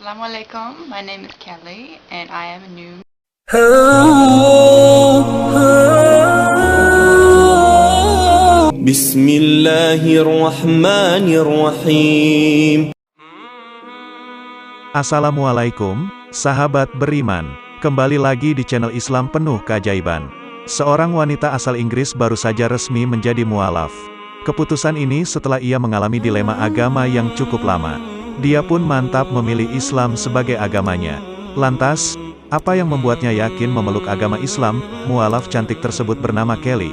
Assalamualaikum, my name is Kelly and I am a new Bismillahirrahmanirrahim. Assalamualaikum, sahabat beriman. Kembali lagi di channel Islam Penuh Keajaiban. Seorang wanita asal Inggris baru saja resmi menjadi mualaf. Keputusan ini setelah ia mengalami dilema agama yang cukup lama. Dia pun mantap memilih Islam sebagai agamanya. Lantas, apa yang membuatnya yakin memeluk agama Islam? Mualaf cantik tersebut bernama Kelly.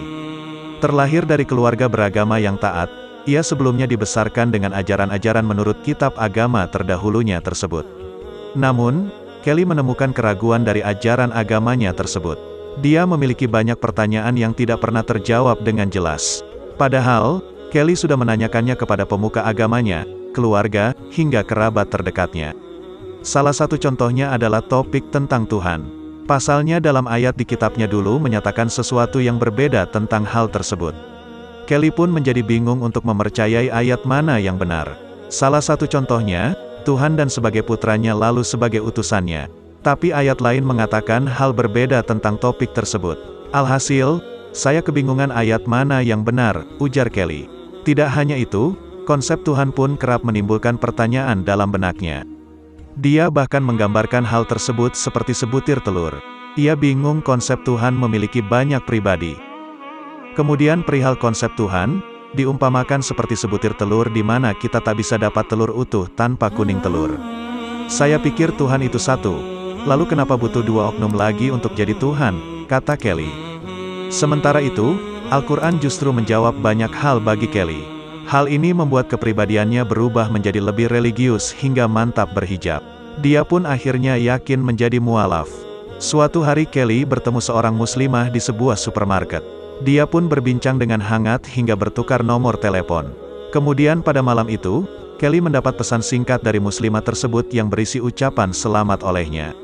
Terlahir dari keluarga beragama yang taat, ia sebelumnya dibesarkan dengan ajaran-ajaran menurut kitab agama terdahulunya tersebut. Namun, Kelly menemukan keraguan dari ajaran agamanya tersebut. Dia memiliki banyak pertanyaan yang tidak pernah terjawab dengan jelas. Padahal, Kelly sudah menanyakannya kepada pemuka agamanya, keluarga, hingga kerabat terdekatnya. Salah satu contohnya adalah topik tentang Tuhan. Pasalnya dalam ayat di kitabnya dulu menyatakan sesuatu yang berbeda tentang hal tersebut. Kelly pun menjadi bingung untuk mempercayai ayat mana yang benar. Salah satu contohnya, Tuhan dan sebagai putranya lalu sebagai utusannya. Tapi ayat lain mengatakan hal berbeda tentang topik tersebut. Alhasil, saya kebingungan ayat mana yang benar, ujar Kelly. Tidak hanya itu, konsep Tuhan pun kerap menimbulkan pertanyaan dalam benaknya. Dia bahkan menggambarkan hal tersebut seperti sebutir telur. Ia bingung konsep Tuhan memiliki banyak pribadi. Kemudian perihal konsep Tuhan, diumpamakan seperti sebutir telur di mana kita tak bisa dapat telur utuh tanpa kuning telur. Saya pikir Tuhan itu satu, lalu kenapa butuh dua oknum lagi untuk jadi Tuhan, kata Kelly. Sementara itu, Al-Quran justru menjawab banyak hal bagi Kelly. Hal ini membuat kepribadiannya berubah menjadi lebih religius hingga mantap berhijab. Dia pun akhirnya yakin menjadi mualaf. Suatu hari Kelly bertemu seorang muslimah di sebuah supermarket. Dia pun berbincang dengan hangat hingga bertukar nomor telepon. Kemudian pada malam itu, Kelly mendapat pesan singkat dari muslimah tersebut yang berisi ucapan selamat olehnya.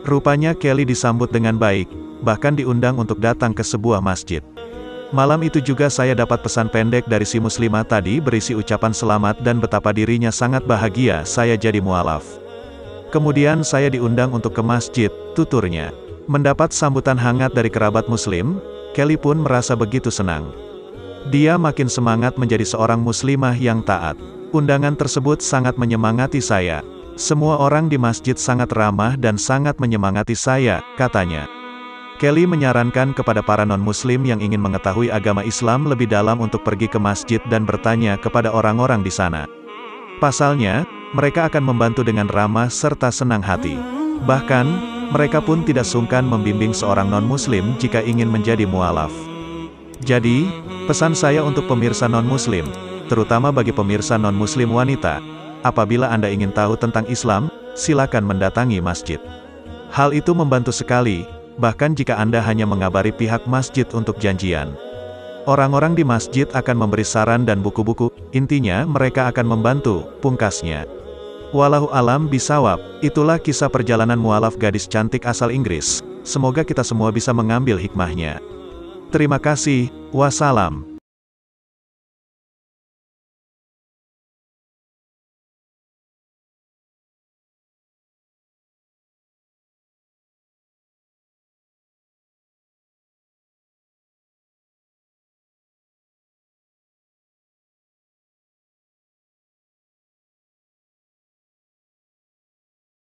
Rupanya Kelly disambut dengan baik, bahkan diundang untuk datang ke sebuah masjid. Malam itu juga saya dapat pesan pendek dari si muslimah tadi berisi ucapan selamat dan betapa dirinya sangat bahagia saya jadi mualaf. Kemudian saya diundang untuk ke masjid, tuturnya. Mendapat sambutan hangat dari kerabat muslim, Kelly pun merasa begitu senang. Dia makin semangat menjadi seorang muslimah yang taat. Undangan tersebut sangat menyemangati saya. Semua orang di masjid sangat ramah dan sangat menyemangati saya, katanya. Kelly menyarankan kepada para non-muslim yang ingin mengetahui agama Islam lebih dalam untuk pergi ke masjid dan bertanya kepada orang-orang di sana. Pasalnya, mereka akan membantu dengan ramah serta senang hati. Bahkan, mereka pun tidak sungkan membimbing seorang non-muslim jika ingin menjadi mualaf. Jadi, pesan saya untuk pemirsa non-muslim, terutama bagi pemirsa non-muslim wanita, apabila Anda ingin tahu tentang Islam, silakan mendatangi masjid. Hal itu membantu sekali, bahkan jika Anda hanya mengabari pihak masjid untuk janjian. Orang-orang di masjid akan memberi saran dan buku-buku, intinya mereka akan membantu, pungkasnya. Wallahu alam bisawab, itulah kisah perjalanan mualaf gadis cantik asal Inggris. Semoga kita semua bisa mengambil hikmahnya. Terima kasih, wassalam.